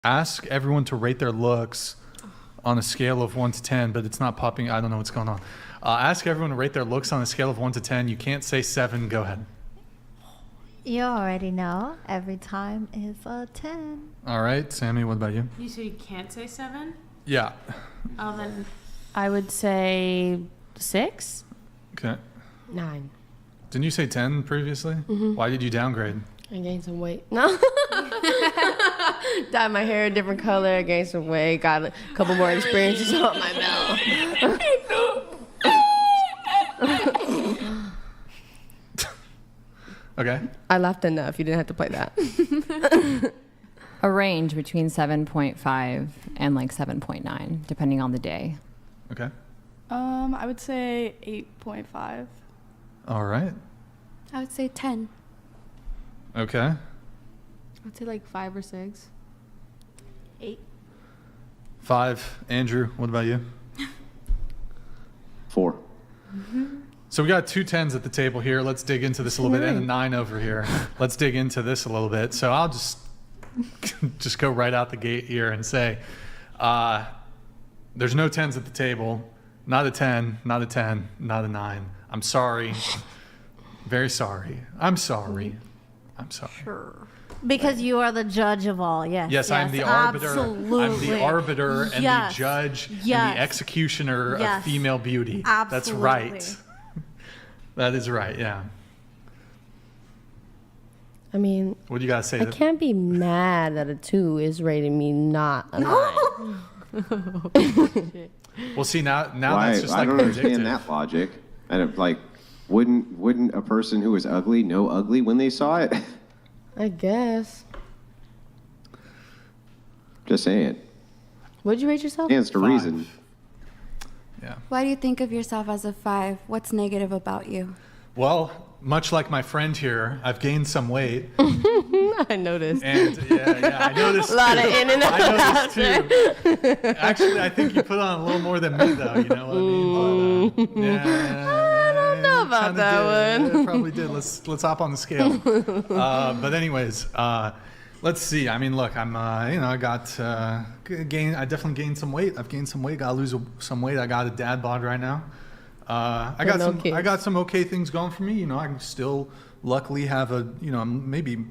Ask everyone to rate their looks on a scale of 1 to 10, but it's not popping. I don't know what's going on. Ask everyone to rate their looks on a scale of 1 to 10. You can't say 7. Go ahead. You already know. Every time is a 10. All right. Sammy, what about you? You said you can't say 7? Yeah. Oh, then I would say 6. Okay. 9. Didn't you say 10 previously? Mm-hmm. Why did you downgrade? I gained some weight. No. Dyed my hair a different color, gained some weight, got a couple more experiences on my belt. Okay. I laughed enough. You didn't have to play that. A range between 7.5 and like 7.9, depending on the day. Okay. I would say 8.5. All right. I would say 10. Okay. I'd say like 5 or 6. 8. 5. Andrew, what about you? 4. Mm-hmm. So we got 2 10s at the table here. Let's dig into this a little bit, and a 9 over here. Let's dig into this a little bit. So I'll just go right out the gate here and say, there's no 10s at the table. Not a 10, not a 10, not a 9. I'm sorry. Very sorry. I'm sorry. Sure. Because you are the judge of all, yes. Yes, I'm the arbiter. Absolutely. I'm the arbiter and the judge and the executioner of female beauty. Absolutely. That's right. That is right, yeah. I mean, What do you got to say? I can't be mad that a 2 is rating me not a 9. Well, see, now that's just like I don't understand predictive. that logic. And like, wouldn't a person who was ugly know ugly when they saw it? I guess. Just saying. What'd you rate yourself? Stands to 5. reason. Yeah. Why do you think of yourself as a 5? What's negative about you? Well, much like my friend here, I've gained some weight. I noticed. And I noticed A lot too. of in and out. I noticed too. Actually, I think you put on a little more than me, though. You know what I mean? But, I don't know about that one. one. It probably did. Let's hop on the scale. But anyways, let's see. I mean, look, I'm I got I definitely gained some weight. I've gained some weight. Got to lose some weight. I got a dad bod right now. I got some okay things going for me. You know, I can still luckily have a maybe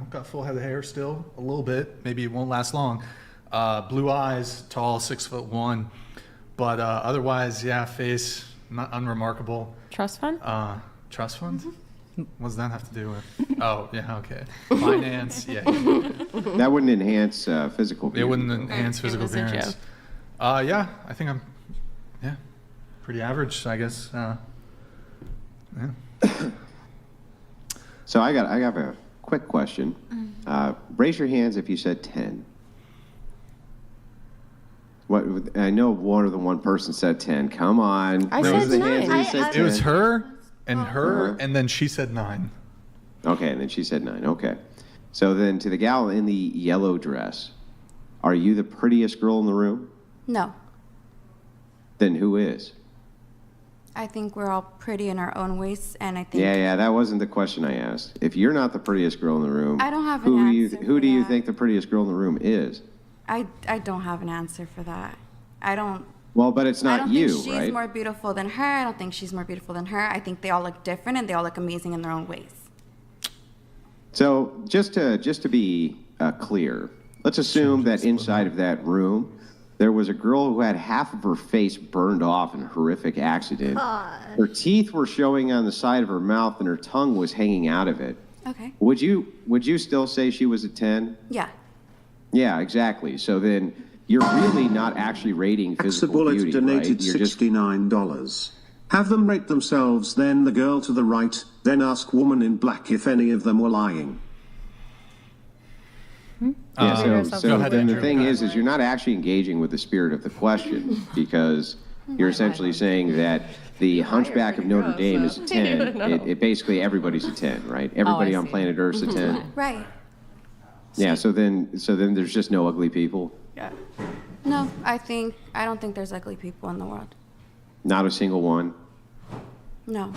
got full head of hair still a little bit. Maybe it won't last long. Blue eyes, tall, 6'1", but otherwise, yeah, face not unremarkable. Trust fund? Trust fund? Mm-hmm. What does that have to do with? Oh, yeah, okay. Finance, yeah. That wouldn't enhance physical beauty. It wouldn't enhance physical appearance. Yeah, I think I'm, pretty average, I guess. Yeah. So I got a quick question. Raise your hands if you said 10. What? I know more than one person said 10. Come on. I Raise said the 9. hands if you said 10. It was her, and then she said 9. Okay, and then she said 9. Okay. So then to the gal in the yellow dress, are you the prettiest girl in the room? No. Then who is? I think we're all pretty in our own ways, and I think... Yeah, that wasn't the question I asked. If you're not the prettiest girl in the room, I don't have an answer who for do you that. think the prettiest girl in the room is? I don't have an answer for that. I don't... Well, but it's not you, I don't think she's right? more beautiful than her. I don't think she's more beautiful than her. I think they all look different, and they all look amazing in their own ways. So just to be clear, let's assume that inside of that room, there was a girl who had half of her face burned off in a horrific accident. Her teeth were showing on the side of her mouth, and her tongue was hanging out of it. Okay. Would you still say she was a 10? Yeah. Yeah, exactly. So then you're really not actually rating physical Bullet beauty, donated right? You're just $69. Have them rate themselves, then the girl to the right, then ask woman in black if any of them were lying. Yeah, so Go ahead, then Andrew. the thing is you're not actually engaging with the spirit of the question because you're essentially saying that the Hunchback of Notre Dame is a 10. It basically everybody's a 10, right? Everybody on planet Earth's a 10. Right. Yeah, so then there's just no ugly people. Yeah. No, I don't think there's ugly people in the world. Not a single one. No.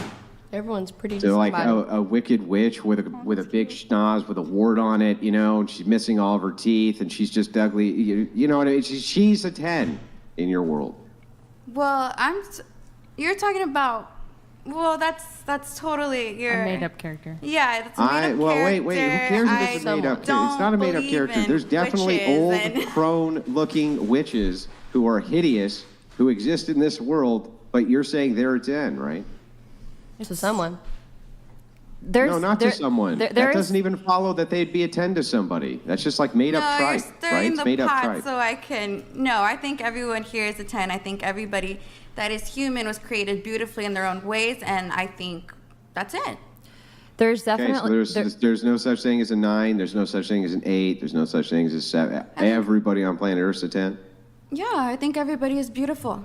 Everyone's pretty. So like a wicked witch with a big schnoz with a wart on it, you know, and she's missing all of her teeth, and she's just ugly. You know what I mean? She's a 10 in your world. Well, you're talking about. Well, that's totally your A made-up character. Yeah, that's a made-up character. Well, wait. Who cares if it's a made-up character? It's not a made-up character. There's definitely old, crone-looking witches who are hideous, who exist in this world, but you're saying they're a 10, right? To someone. No, not to someone. That doesn't even follow that they'd be a 10 to somebody. That's just like made-up tripe, right? It's made-up tripe. So I think everyone here is a 10. I think everybody that is human was created beautifully in their own ways, and I think that's it. There's definitely... Okay, so there's no such thing as a 9, there's no such thing as an 8, there's no such thing as a 7. Everybody on planet Earth's a 10? Yeah, I think everybody is beautiful.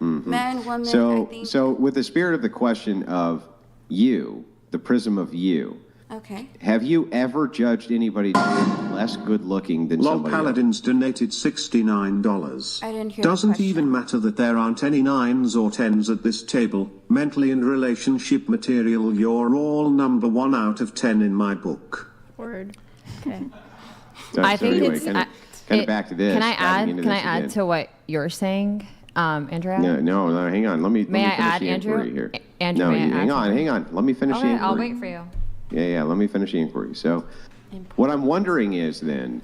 Mm-hmm. Men, women, So with the spirit of the question of you, the prism of you, okay. Have you ever judged anybody less good looking than Lol somebody Paladins else? donated $69. I didn't hear Doesn't the question. even matter that there aren't any 9s or 10s at this table. Mentally and relationship material, you're all number 1 out of 10 in my book. Word. Okay. I think anyway, it's kind of back to this. Can I add to what you're saying, Andrea? No, hang on. Let me May I finish add, the Andrew? inquiry here. Andrew, No, may I add hang on. Let me finish the Okay, inquiry. I'll wait for you. Yeah, let me finish the inquiry. So, what I'm wondering is then,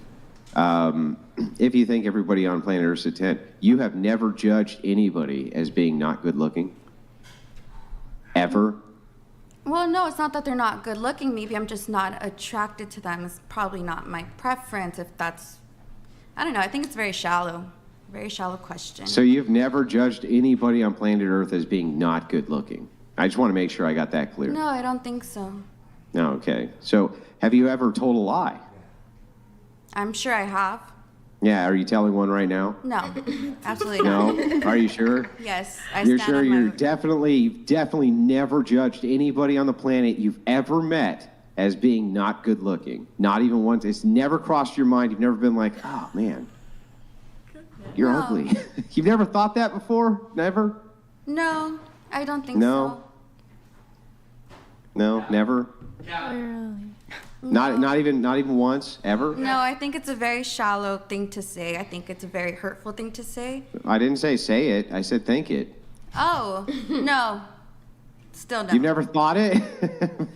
if you think everybody on planet Earth's a 10, you have never judged anybody as being not good looking? Ever? Well, no, it's not that they're not good looking. Maybe I'm just not attracted to them. It's probably not my preference if that's... I don't know. I think it's very shallow question. So you've never judged anybody on planet Earth as being not good looking? I just want to make sure I got that clear. No, I don't think so. No, okay. So have you ever told a lie? I'm sure I have. Yeah, are you telling one right now? No, absolutely not. No? Are you sure? Yes, I You're stand sure on my you're word. definitely never judged anybody on the planet you've ever met as being not good looking? Not even once? It's never crossed your mind? You've never been like, oh, man, you're ugly. You've never thought that before? Never? No, I don't think No? No, never? Not even once, ever? so. No, I think it's a very shallow thing to say. I think it's a very hurtful thing to say. I didn't say it. I said think it. Oh, no. Still no. You've never thought it?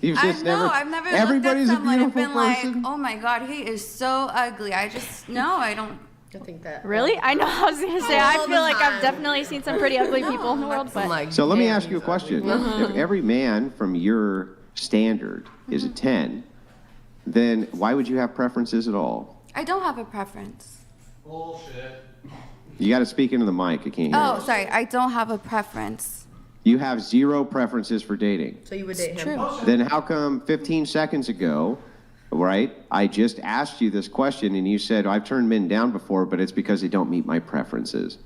You've just I've never Everybody's looked at someone a and beautiful been person. like, oh my God, he is so ugly. I don't. I think that. Really? I know. I was gonna say. I feel like I've definitely seen some pretty ugly people in the world, but So let me ask you a question. If every man from your standard is a 10, then why would you have preferences at all? I don't have a preference. Bullshit. You got to speak into the mic. I can't hear Oh, you. sorry. I don't have a preference. You have 0 preferences for dating. So you would date him? True. Then how come 15 seconds ago, right, I just asked you this question and you said, I've turned men down before, but it's because they don't meet my preferences.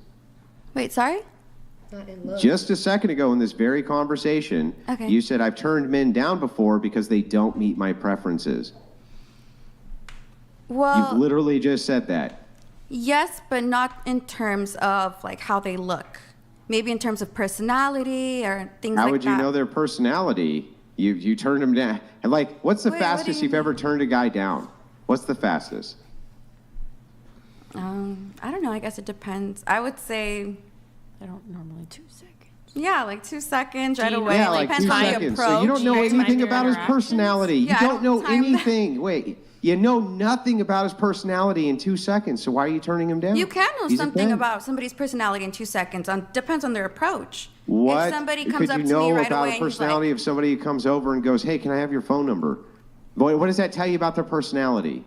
Wait, sorry? Not in love. Just a second ago in this very conversation, Okay. you said, I've turned men down before because they don't meet my preferences. Well, You've literally just said that. yes, but not in terms of like how they look. Maybe in terms of personality or things How like would that. you know their personality? You turned them down. And like, what's the Wait, what do fastest you you've ever turned a guy down? What's the fastest? I don't know. I guess it depends. I would say, I don't normally 2 seconds. yeah, like 2 seconds right away. Yeah, Like, like depends 2 how you seconds. approach. So you don't know Time anything your about his interactions. personality. Yeah, You I don't know don't time that. anything. Wait, you know nothing about his personality in 2 seconds. So why are you turning him down? You can know He's a something 10. about somebody's personality in 2 seconds. Depends on their approach. What If somebody comes could up you to know me right about away the and he's personality like, of somebody who comes over and goes, "Hey, can I have your phone number?" Boy, what does that tell you about their personality?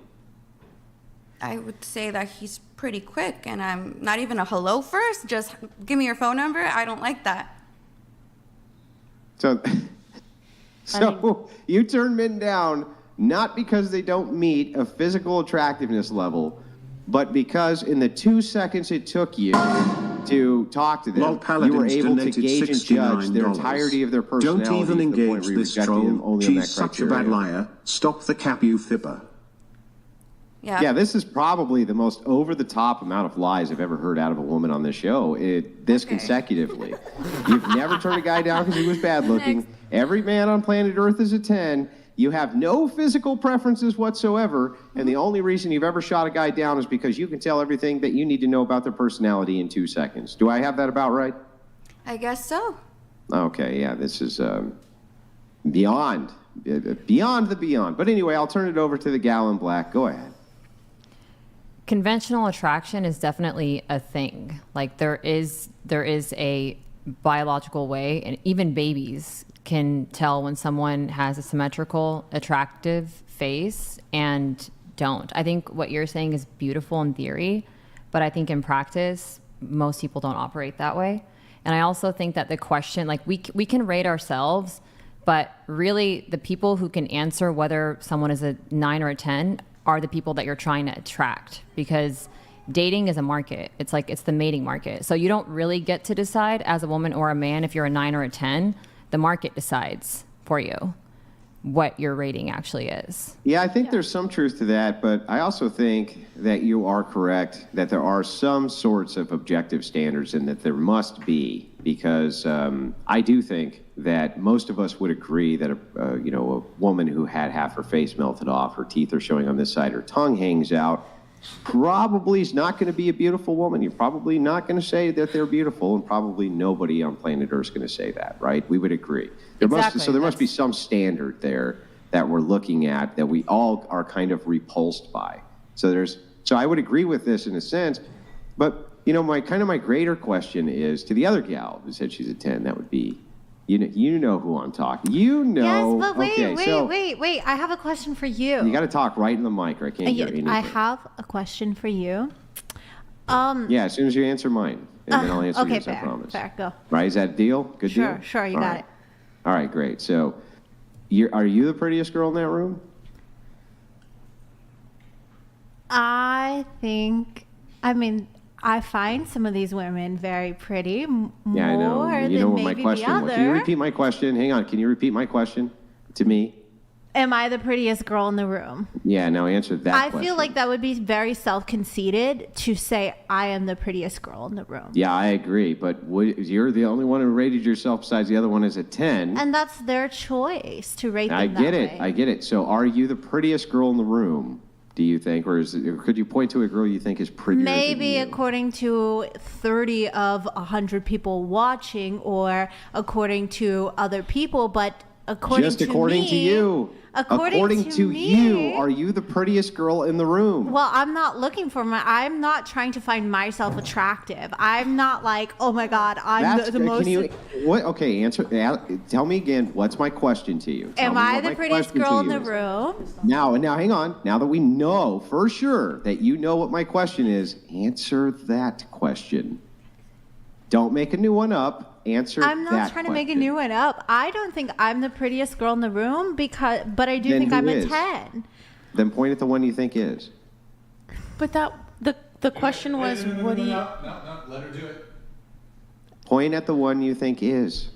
I would say that he's pretty quick, and I'm not even a hello first. Just give me your phone number. I don't like that. So, you turn men down not because they don't meet a physical attractiveness level, but because in the 2 seconds it took you to talk to them, Lol you were Paladins able to donated gauge and judge their $69. entirety of their personality. Don't even to the point engage where you this rejected them troll. only on that She's such a bad criteria. liar. Stop the cap, you fibber. Yeah. Yeah, this is probably the most over-the-top amount of lies I've ever heard out of a woman on this show. Consecutively. You've never turned a guy down because he was bad-looking. Every man on planet Earth is a 10. You have no physical preferences whatsoever, and the only reason you've ever shot a guy down is because you can tell everything that you need to know about their personality in 2 seconds. Do I have that about right? I guess so. Okay, yeah, this is beyond the beyond. But anyway, I'll turn it over to the gal in black. Go ahead. Conventional attraction is definitely a thing. Like there is a biological way, and even babies can tell when someone has a symmetrical, attractive face and don't. I think what you're saying is beautiful in theory, but I think in practice, most people don't operate that way. And I also think that the question, like we can rate ourselves, but really the people who can answer whether someone is a 9 or a 10 are the people that you're trying to attract, because dating is a market. It's the mating market. So you don't really get to decide as a woman or a man if you're a 9 or a 10. The market decides for you what your rating actually is. Yeah, I think there's some truth to that, but I also think that you are correct that there are some sorts of objective standards and that there must be, because I do think that most of us would agree that a woman who had half her face melted off, her teeth are showing on this side, her tongue hangs out, probably is not going to be a beautiful woman. You're probably not going to say that they're beautiful, and probably nobody on planet Earth is going to say that, right? We would agree. There must be some standard there that we're looking at that we all are kind of repulsed by. So I would agree with this in a sense, but my greater question is to the other gal who said she's a 10. That would be, you know who I'm talking. Yes, but wait. I have a question for you. You got to talk right in the mic, or I can't hear anything. I have a question for you. Yeah, as soon as you answer mine, and then I'll answer yours, fair, I promise. Fair, go. Right, is that a deal? Good deal? Sure, you got it. All right, great. So, are you the prettiest girl in that room? I find some of these women very pretty. Yeah, I know. You know what my question was. Can you repeat my question? Hang on. Can you repeat my question to me? Am I the prettiest girl in the room? Yeah, now answer that question. I feel like that would be very self-conceited to say I am the prettiest girl in the room. Yeah, I agree. But you're the only one who rated yourself besides the other one as a 10. And that's their choice to rate them that way. I get it. So are you the prettiest girl in the room, do you think? Or could you point to a girl you think is prettier Maybe than you? According to 30 of 100 people watching, or according to other people, but according to you. According to you, are you the prettiest girl in the room? Well, I'm not looking for I'm not trying to find myself attractive. I'm not like, oh my God, I'm the most. Okay, answer. Tell me again. What's my question to you? Am I the prettiest girl in the room? Now, hang on. Now that we know for sure that you know what my question is, answer that question. Don't make a new one up. I'm not trying to make a new one up. I don't think I'm the prettiest girl in the room, but I do think I'm a 10. Then point at the one you think is. But the question was, what do you? No, let her do it. Point at the one you think is.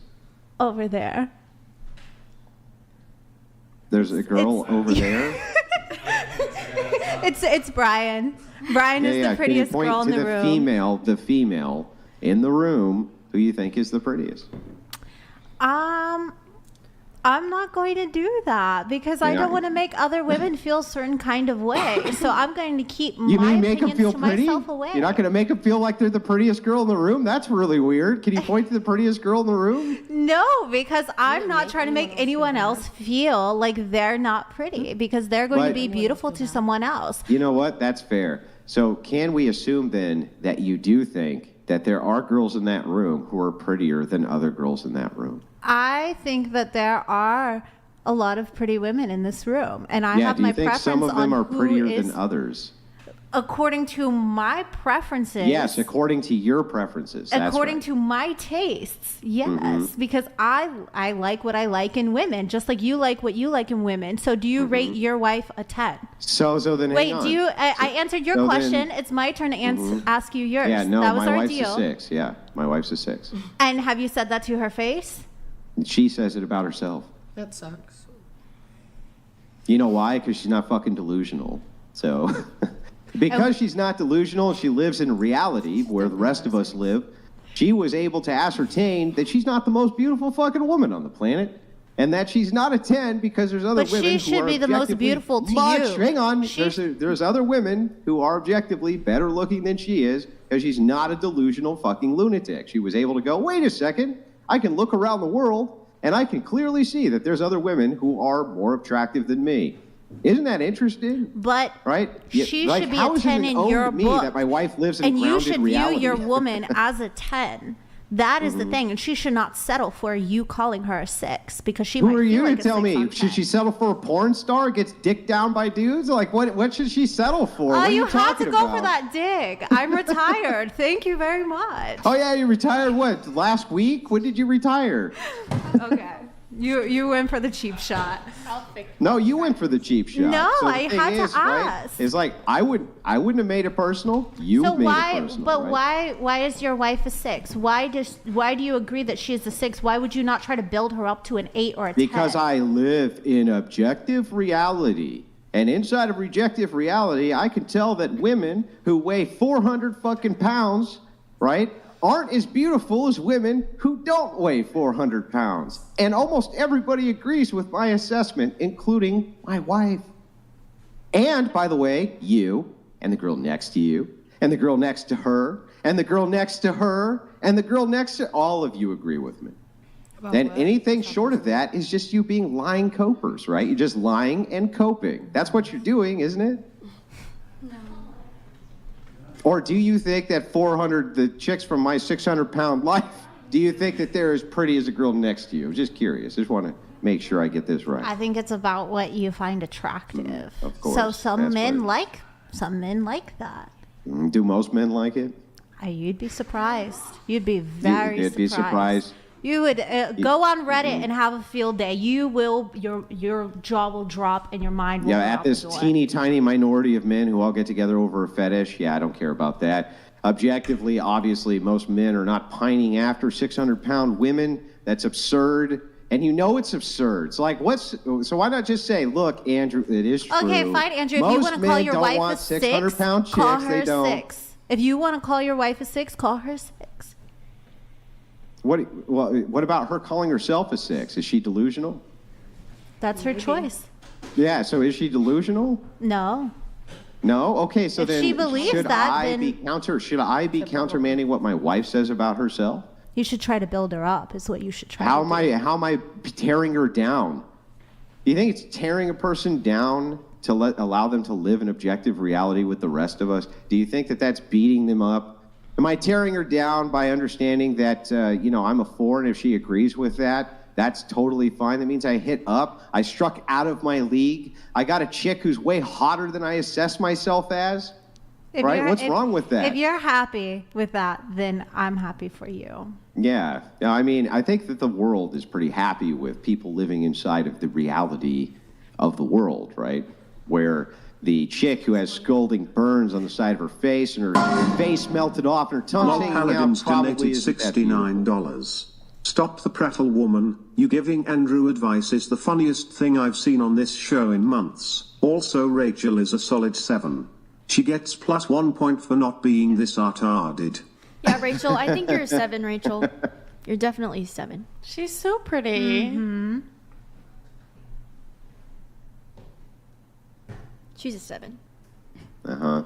Over there. There's a girl over there. It's Brian. Brian is the prettiest girl in the room. Can you point to the female in the room who you think is the prettiest? I'm not going to do that because I don't want to make other women feel certain kind of way. So I'm going to keep my opinions to myself away. You're not going to make them feel like they're the prettiest girl in the room? That's really weird. Can you point to the prettiest girl in the room? No, because I'm not trying to make anyone else feel like they're not pretty, because they're going to be beautiful to someone else. You know what? That's fair. So can we assume then that you do think that there are girls in that room who are prettier than other girls in that room? I think that there are a lot of pretty women in this room, and I have my preference on who is. Do you think some of them are prettier than others? According to my preferences. Yes, according to your preferences. According to my tastes, yes, because I like what I like in women, just like you like what you like in women. So do you rate your wife a 10? So then wait, hang on. do you? I answered your question. It's my turn to ask you yours. Yeah, no, that was my our wife's deal. a 6. Yeah, my wife's a 6. And have you said that to her face? She says it about herself. That sucks. You know why? Because she's not fucking delusional. So because she's not delusional, she lives in reality where the rest of us live. She was able to ascertain that she's not the most beautiful fucking woman on the planet, and that she's not a 10 because there's other women who are But she should be the most beautiful to you. Hang on, there's other women who are objectively better looking than she is because she's not a delusional fucking lunatic. She was able to go, wait a second, I can look around the world and I can clearly see that there's other women who are more attractive than me. Isn't that interesting? But right? She should be a 10 in your book. That my wife lives in and grounded you should reality. view your woman as a 10. That is the thing, and she should not settle for you calling her a 6 because she might Who are feel you like to tell me? Should she settle for a porn star? Gets dicked down by dudes? Like what should she settle for? Oh, you had talking to go about? for that dig. I'm retired. Thank you very much. Oh yeah, you retired what? Last week? When did you retire? Okay. You went for the cheap shot. No, you went for the cheap shot. No, so I had to ask. It's like I wouldn't have made it personal. You So made why? it personal. But right? why is your wife a 6? Why do you agree that she is a 6? Why would you not try to build her up to an 8 or a 10? Because I live in objective reality. And inside of objective reality, I can tell that women who weigh 400 fucking pounds, right, aren't as beautiful as women who don't weigh 400 pounds. And almost everybody agrees with my assessment, including my wife. And, by the way, you, and the girl next to you, and the girl next to her, and the girl next to her, and the girl next to... All of you agree with me. Then anything short of that is just you being lying copers, right? You're just lying and coping. That's what you're doing, isn't it? Or do you think that the chicks from my 600-pound life, do you think that they're as pretty as the girl next to you? I'm just curious. Just want to make sure I get this right. I think it's about what you find attractive. Of course. So some men like that. Do most men like it? You'd be surprised. You'd be very surprised. You'd be surprised. You would go on Reddit and have a field day. You will, your jaw will drop and your mind will go at out this the door. teeny tiny minority of men who all get together over a fetish, I don't care about that. Objectively, obviously, most men are not pining after 600-pound women. That's absurd. And you know it's absurd. So why not just say, look, Andrew, it is true. Okay, fine, Andrew. If you want to call your wife a 6, 600-pound chicks, call her they don't. 6. If you want to call your wife a 6, call her 6. What about her calling herself a 6? Is she delusional? That's her choice. Yeah, so is she delusional? No. No? Okay, so If then she believes should that, I then- be countermanding what my wife says about herself? You should try to build her up, is what you should try How to am do. how am I tearing her down? Do you think it's tearing a person down to allow them to live in objective reality with the rest of us? Do you think that that's beating them up? Am I tearing her down by understanding that, I'm a 4, and if she agrees with that, that's totally fine. That means I hit up. I struck out of my league. I got a chick who's way hotter than I assess myself as. Right? What's wrong with that? If you're happy with that, then I'm happy for you. Yeah. I mean, I think that the world is pretty happy with people living inside of the reality of the world, right? Where the chick who has scalding burns on the side of her face and her face melted off and her tongue hanging out Paladins probably donated isn't that beautiful. $69. Stop the prattle, woman. You giving Andrew advice is the funniest thing I've seen on this show in months. Also, Rachel is a solid 7. She gets +1 point for not being this retarded. Yeah, Rachel, I think you're a 7, Rachel. You're definitely 7. She's so pretty. Mm-hmm. She's a 7. Uh-huh.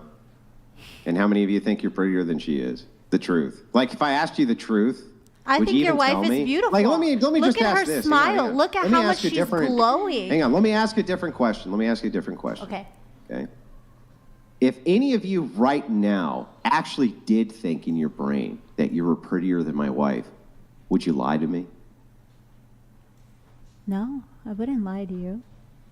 And how many of you think you're prettier than she is? The truth. Like, if I asked you the truth, I would think you your even wife tell is me? beautiful. Like, let me Look just at ask her this. smile. Hang on. Look at Let me how ask much you a she's different- glowing. Hang on. Let me ask a different question. Okay. Okay. If any of you right now actually did think in your brain that you were prettier than my wife, would you lie to me? No, I wouldn't lie to you.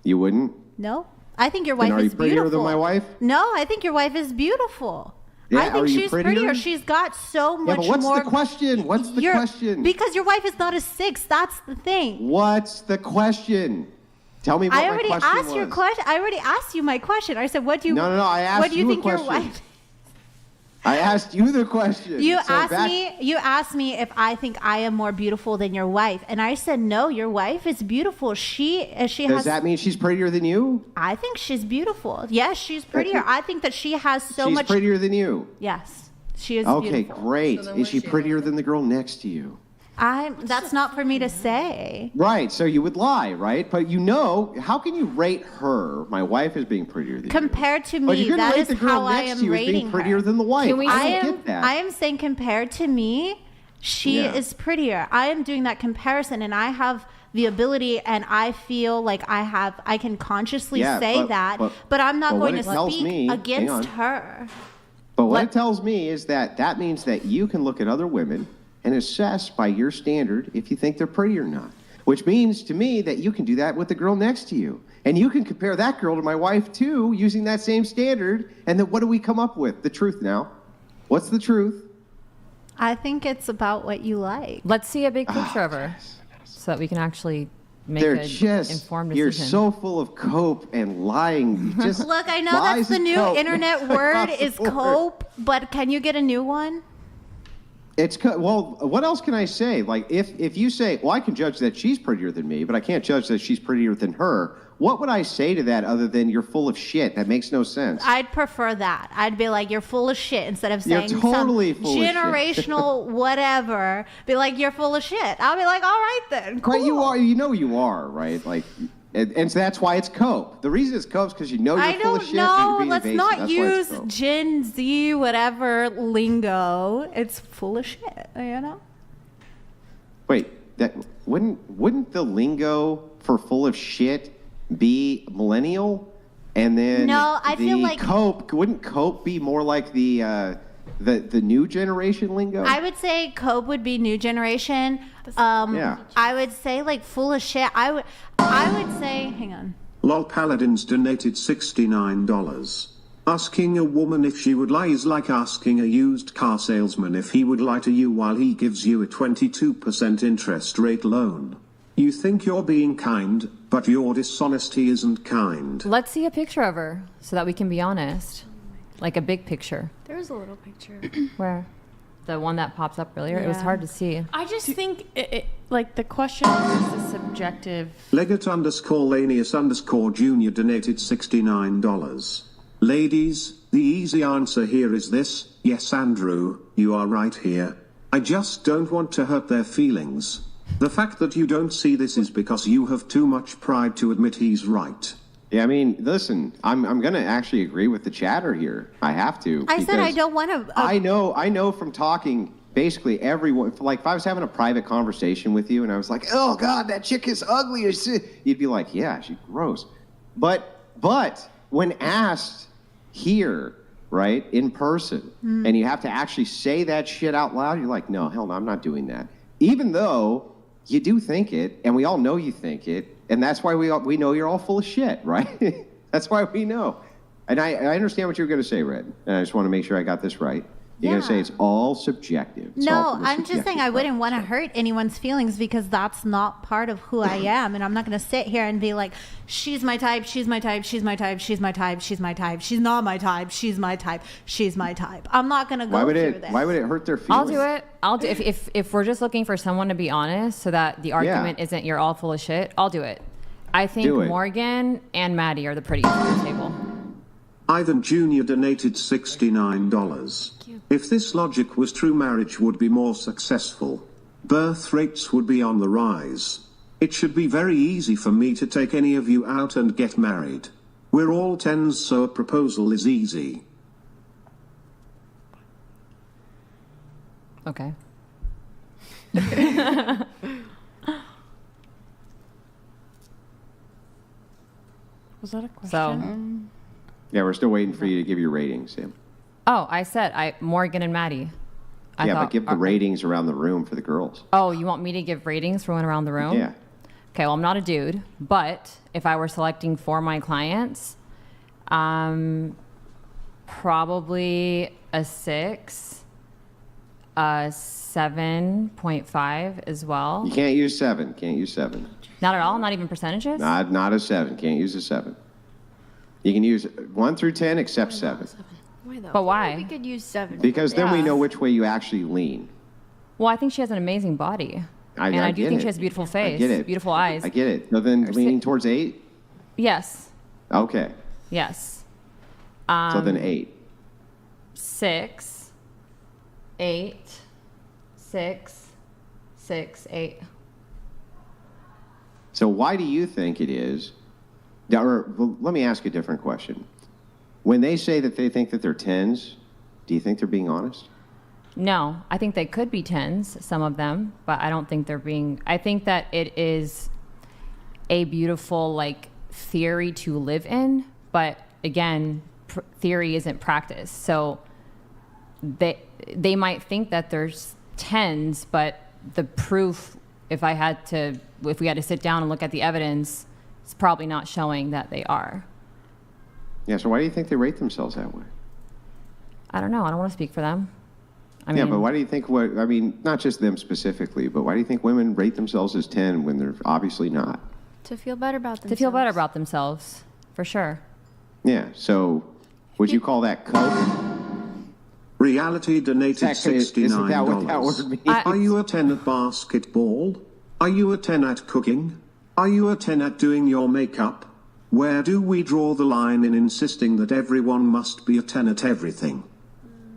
You wouldn't? No. I think your Then wife are is you prettier beautiful. than my wife? No, I think your wife is beautiful. Yeah, I think are you she's prettier? She's got so Yeah, much but what's more. the question? What's the question? Because your wife is not a 6. That's the thing. What's the question? Tell me what I already my question asked your was. question. I already asked you my question. I said, "What do you?" No. I asked What do you you a think your question. wife? I asked you the question. You asked me if I think I am more beautiful than your wife, and I said no. Your wife is beautiful. Does that mean she's prettier than you? I think she's beautiful. Yes, she's prettier. I think that she has she's prettier than you. Yes, she is. Okay, beautiful. great. Is she prettier than the girl next to you? That's not for me to say. Right, so you would lie, right? But how can you rate her, my wife, as being prettier than compared to you? But me, you're that rate is the girl how I next am to you as rating being prettier her. than the wife. I don't get that. I am saying compared to me, she is prettier. I am doing that comparison, and I have the ability, and I feel like I can consciously say that, but I'm not going to speak against her. But what it tells me is that means that you can look at other women and assess by your standard if you think they're pretty or not. Which means to me that you can do that with the girl next to you. And you can compare that girl to my wife too, using that same standard. And then what do we come up with? The truth now. What's the truth? I think it's about what you like. Let's see a big picture of her so that we can actually make an informed decision. You're so full of cope and lying. Look, I know that's the new internet word is cope, but can you get a new one? Well, what else can I say? Like, if you say, well, I can judge that she's prettier than me, but I can't judge that she's prettier than her, what would I say to that other than you're full of shit? That makes no sense. I'd prefer that. I'd be like, you're full of shit, instead of saying you're totally full generational whatever. Be like, you're full of shit. I'll be like, all right then, cool. Right, you are. You are, right? Like, and so that's why it's cope. The reason it's cope is because you're full of shit. Let's not use Gen Z whatever lingo. It's full of shit, you know? Wait, that wouldn't the lingo for full of shit be millennial? And then I feel like wouldn't cope be more like the new generation lingo? I would say cope would be new generation. I would say like full of shit. I would say, hang on. Lol Paladins donated $69. Asking a woman if she would lie is like asking a used car salesman if he would lie to you while he gives you a 22% interest rate loan. You think you're being kind, but your dishonesty isn't kind. Let's see a picture of her so that we can be honest. Like a big picture. There's a little picture. Where? The one that pops up earlier? Yeah. It was hard to see. I just think, like, the question is a subjective... Leggett_Lanius_Junior donated $69. Ladies, the easy answer here is this: yes, Andrew, you are right here. I just don't want to hurt their feelings. The fact that you don't see this is because you have too much pride to admit he's right. Yeah, I mean, listen, I'm going to actually agree with the chatter here. I have to. I said I don't want to... I know from talking basically everyone, like if I was having a private conversation with you and I was like, oh God, that chick is ugly, you'd be like, yeah, she's gross. But when asked here, right, in person, and you have to actually say that shit out loud, you're like, no, hell no, I'm not doing that. Even though you do think it, and we all know you think it, and that's why we know you're all full of shit, right? That's why we know. And I understand what you're going to say, Red, and I just want to make sure I got this right. You're going to say it's all subjective. I'm just saying I wouldn't want to hurt anyone's feelings because that's not part of who I am. And I'm not going to sit here and be like, she's my type, she's my type, she's my type, she's my type, she's my type, she's not my type, she's my type, she's my type. I'm not going to go through this. Why would it hurt their feelings? I'll do it. If we're just looking for someone to be honest so that the argument isn't you're all full of shit, I'll do it. I think Morgan and Maddie are the prettiest on the table. Ivan Jr. donated $69. If this logic was true, marriage would be more successful. Birth rates would be on the rise. It should be very easy for me to take any of you out and get married. We're all 10s, so a proposal is easy. Okay. Was that a question? So, yeah, we're still waiting for you to give your ratings, Sam. Oh, I said Morgan and Maddie. But give the ratings around the room for the girls. Oh, you want me to give ratings for one around the room? Yeah. Okay, well, I'm not a dude, but if I were selecting for my clients, probably a 6, a 7.5 as well. You can't use 7. Can't use 7. Not at all? Not even percentages? Not a 7. Can't use a 7. You can use 1 through 10 except 7. Why though? But why? We could use 7. Because then we know which way you actually lean. Well, I think she has an amazing body. I do think she has a beautiful face. I get it. Beautiful eyes. I get it. So then leaning towards 8? Yes. Okay. Yes. So then 8. 6, 8, 6, 6, 8. So why do you think it is? Or let me ask a different question. When they say that they think that they're 10s, do you think they're being honest? No, I think they could be 10s, some of them, but I don't think they're being. I think that it is a beautiful theory to live in, but again, theory isn't practice. So they might think that there's 10s, but the proof, if we had to sit down and look at the evidence, it's probably not showing that they are. Yeah, so why do you think they rate themselves that way? I don't know. I don't want to speak for them. But why do you think not just them specifically, but why do you think women rate themselves as 10 when they're obviously not? To feel better about themselves. To feel better about themselves, for sure. Yeah, so would you call that coke? Reality donated $69. Isn't that what that word means? Are you a 10 at basketball? Are you a 10 at cooking? Are you a 10 at doing your makeup? Where do we draw the line in insisting that everyone must be a 10 at everything?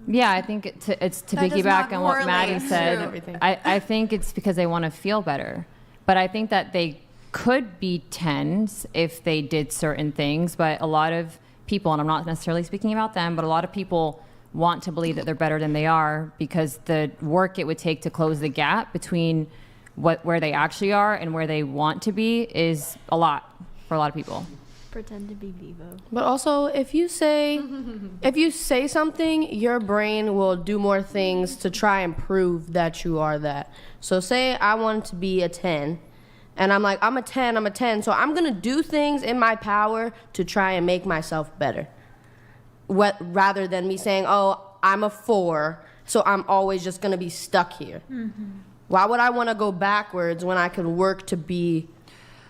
Yeah, I think it's to piggyback on what Maddie said. I think it's because they want to feel better. But I think that they could be 10s if they did certain things. But a lot of people, and I'm not necessarily speaking about them, but a lot of people want to believe that they're better than they are because the work it would take to close the gap between where they actually are and where they want to be is a lot for a lot of people. Pretend to be Vivo. But also, if you say something, your brain will do more things to try and prove that you are that. So say I want to be a 10, and I'm like, I'm a 10, so I'm going to do things in my power to try and make myself better. Rather than me saying, oh, I'm a 4, so I'm always just going to be stuck here. Mm-hmm. Why would I want to go backwards when I can work to be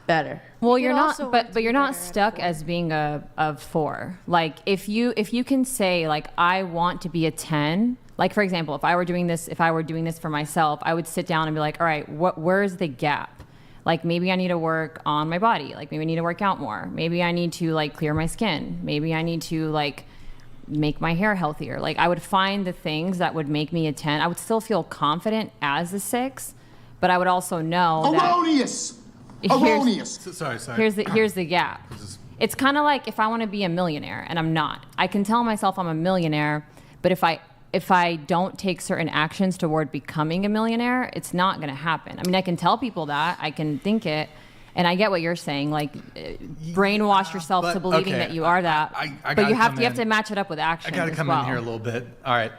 better? Well, you're not, but you're not stuck as being a 4. Like if you can say I want to be a 10. Like for example, if I were doing this for myself, I would sit down and be like, all right, where's the gap? Like maybe I need to work on my body. Like maybe I need to work out more. Maybe I need to clear my skin. Maybe I need to make my hair healthier. I would find the things that would make me a 10. I would still feel confident as a 6, but I would also know Erroneous! Sorry. Here's the gap. It's kind of like if I want to be a millionaire and I'm not. I can tell myself I'm a millionaire, but if I don't take certain actions toward becoming a millionaire, it's not going to happen. I mean, I can tell people that. I can think it. And I get what you're saying, brainwash yourself to believing that you are that. But you have to match it up with action. I got to come in here a little bit. All right.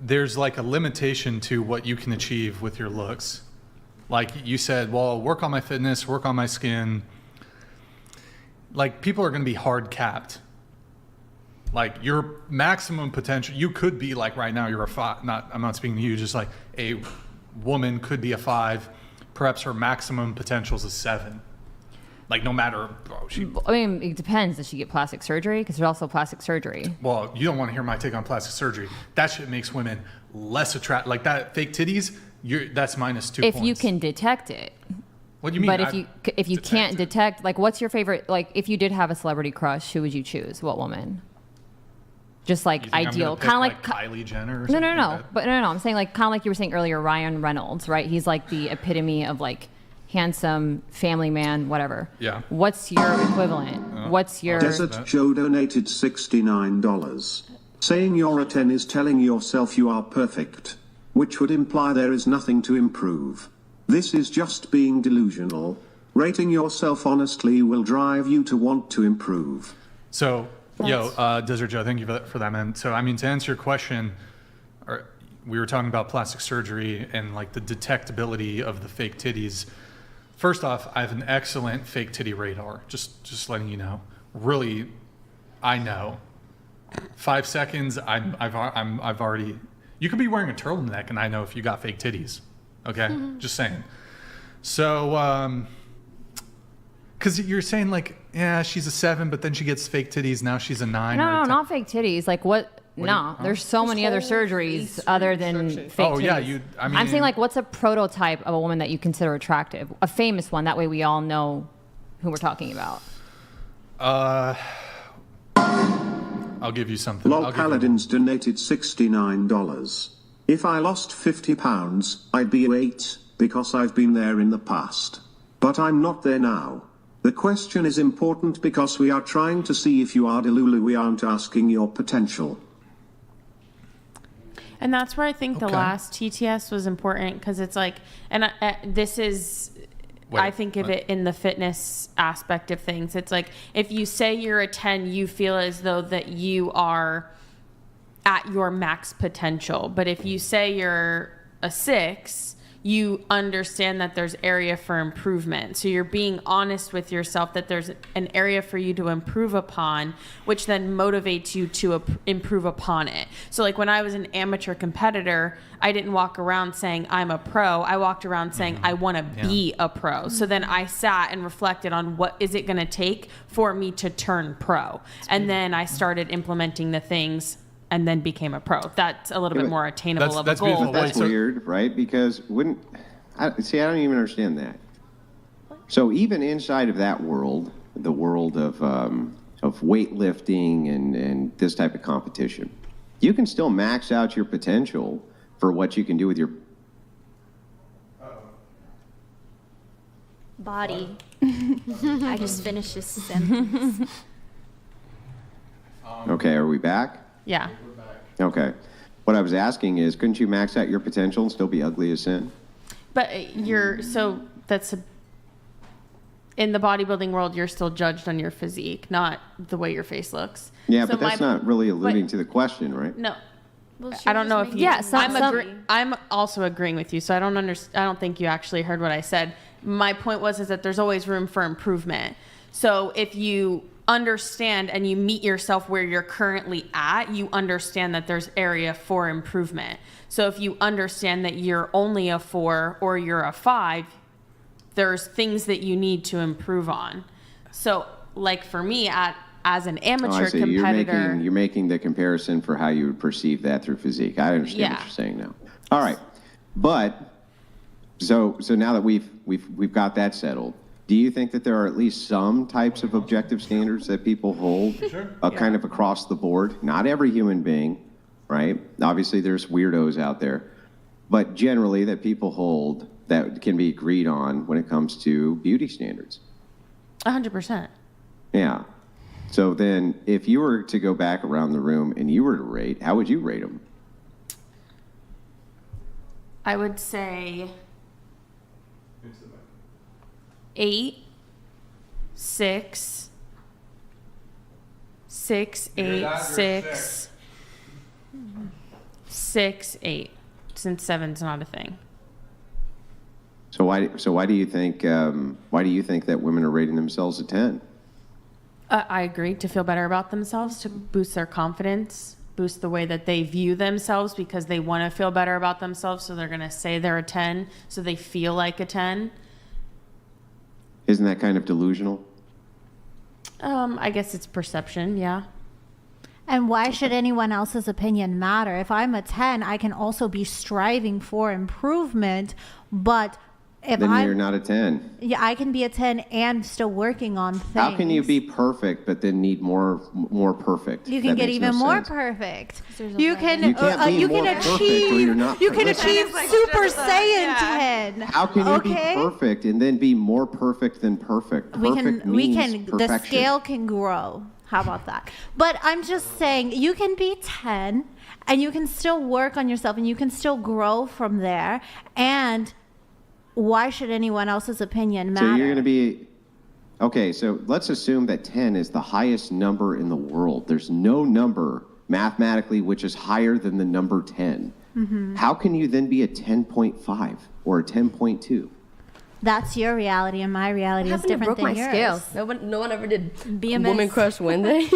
There's a limitation to what you can achieve with your looks. Like you said, well, work on my fitness, work on my skin. People are going to be hard capped. Your maximum potential, you could be right now, you're a 5. I'm not speaking to you, just a woman could be a 5. Perhaps her maximum potential is a 7. No matter. I mean, it depends. Does she get plastic surgery? Because there's also plastic surgery. Well, you don't want to hear my take on plastic surgery. That shit makes women less attractive. That fake titties, that's minus 2 points. If you can detect it. What do you mean? But if you can't detect, what's your favorite? If you did have a celebrity crush, who would you choose? What woman? Just ideal, kind of like Kylie Jenner. Or no. Like But no. I'm saying kind of like you were saying earlier, Ryan Reynolds, right? He's the epitome of handsome family man, whatever. Yeah. What's your equivalent? What's your Desert Joe donated $69. Saying you're a 10 is telling yourself you are perfect, which would imply there is nothing to improve. This is just being delusional. Rating yourself honestly will drive you to want to improve. So. Desert Joe, thank you for that, man. So, I mean, to answer your question, we were talking about plastic surgery and the detectability of the fake titties. First off, I have an excellent fake titty radar. Just letting you know. Really, I know. 5 seconds, I've already. You could be wearing a turtleneck, and I know if you got fake titties. Okay, just saying. So, because you're saying yeah, she's a 7, but then she gets fake titties. Now she's a 9. No, not fake titties. Like what? No, there's so many other surgeries other than fake titties. Oh yeah, I'm saying like, what's a prototype of a woman that you consider attractive? A famous one. That way we all know who we're talking about. I'll give you something. Lol Paladins donated $69. If I lost 50 pounds, I'd be 8, because I've been there in the past. But I'm not there now. The question is important because we are trying to see if you are delulu. We aren't asking your potential. And that's where I think the last TTS was important, because it's like, and this is, I think of it in the fitness aspect of things. It's like, if you say you're a 10, you feel as though that you are at your max potential. But if you say you're a 6, you understand that there's area for improvement. So you're being honest with yourself that there's an area for you to improve upon, which then motivates you to improve upon it. So like when I was an amateur competitor, I didn't walk around saying I'm a pro. I walked around saying I want to be a pro. So then I sat and reflected on what is it going to take for me to turn pro. And then I started implementing the things and then became a pro. That's a little bit more attainable of a goal. Beautiful. That's weird, right? Because I don't even understand that. So even inside of that world, the world of weightlifting and this type of competition, you can still max out your potential for what you can do with your body. I just finished this sentence. Okay, are we back? Yeah. Okay. What I was asking is, couldn't you max out your potential and still be ugly as sin? But in the bodybuilding world, you're still judged on your physique, not the way your face looks. Yeah, so but that's not really alluding to the question, right? No. Well, I don't know if you... Yes, I'm also agreeing with you, so I don't think you actually heard what I said. My point is that there's always room for improvement. So if you understand and you meet yourself where you're currently at, you understand that there's area for improvement. So if you understand that you're only a 4 or you're a 5, there's things that you need to improve on. So like for me, as an amateur competitor... You're making the comparison for how you would perceive that through physique. I understand what you're saying now. All right. But so now that we've got that settled, do you think that there are at least some types of objective standards that people hold kind of across the board? Not every human being, right? Obviously, there's weirdos out there. But generally that people hold that can be agreed on when it comes to beauty standards. 100%. Yeah. So then if you were to go back around the room and you were to rate, how would you rate them? I would say 8, 6, 8, 6, 8. Since 7's not a thing. So why do you think that women are rating themselves a 10? I agree, to feel better about themselves, to boost their confidence, boost the way that they view themselves, because they want to feel better about themselves, so they're going to say they're a 10, so they feel like a 10. Isn't that kind of delusional? I guess it's perception, yeah. And why should anyone else's opinion matter? If I'm a 10, I can also be striving for improvement, but if you're not a 10. Yeah, I can be a 10 and still working on things. How can you be perfect but then need more perfect? You can get even more perfect. You can achieve Super Saiyan 10. How can you be perfect and then be more perfect than perfect? The scale can grow. How about that? But I'm just saying, you can be 10 and you can still work on yourself and you can still grow from there. And why should anyone else's opinion matter? So you're going to be... Okay, so let's assume that 10 is the highest number in the world. There's no number mathematically which is higher than the number 10. Mm-hmm. How can you then be a 10.5 or a 10.2? That's your reality, and my reality is different than yours. Scale. No one ever did BMS. Woman Crush Wednesday.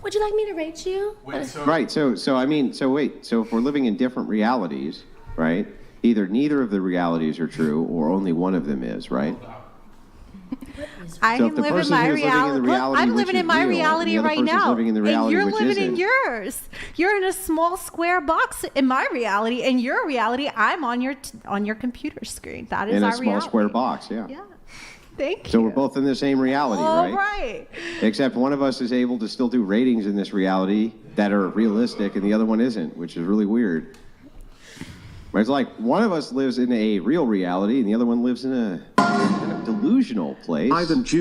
Would you like me to rate you? Right. So if we're living in different realities, right? Either neither of the realities are true, or only one of them is, right? I am living my reality. I'm living in my reality right now. And you're living in yours. You're in a small square box in my reality. In your reality, I'm on your computer screen. That is our reality. In a small square box, yeah. Yeah. Thank you. So we're both in the same reality, right? All right. Except one of us is able to still do ratings in this reality that are realistic, and the other one isn't, which is really weird. But it's like one of us lives in a real reality, and the other one lives in a delusional place. Ivan Jr.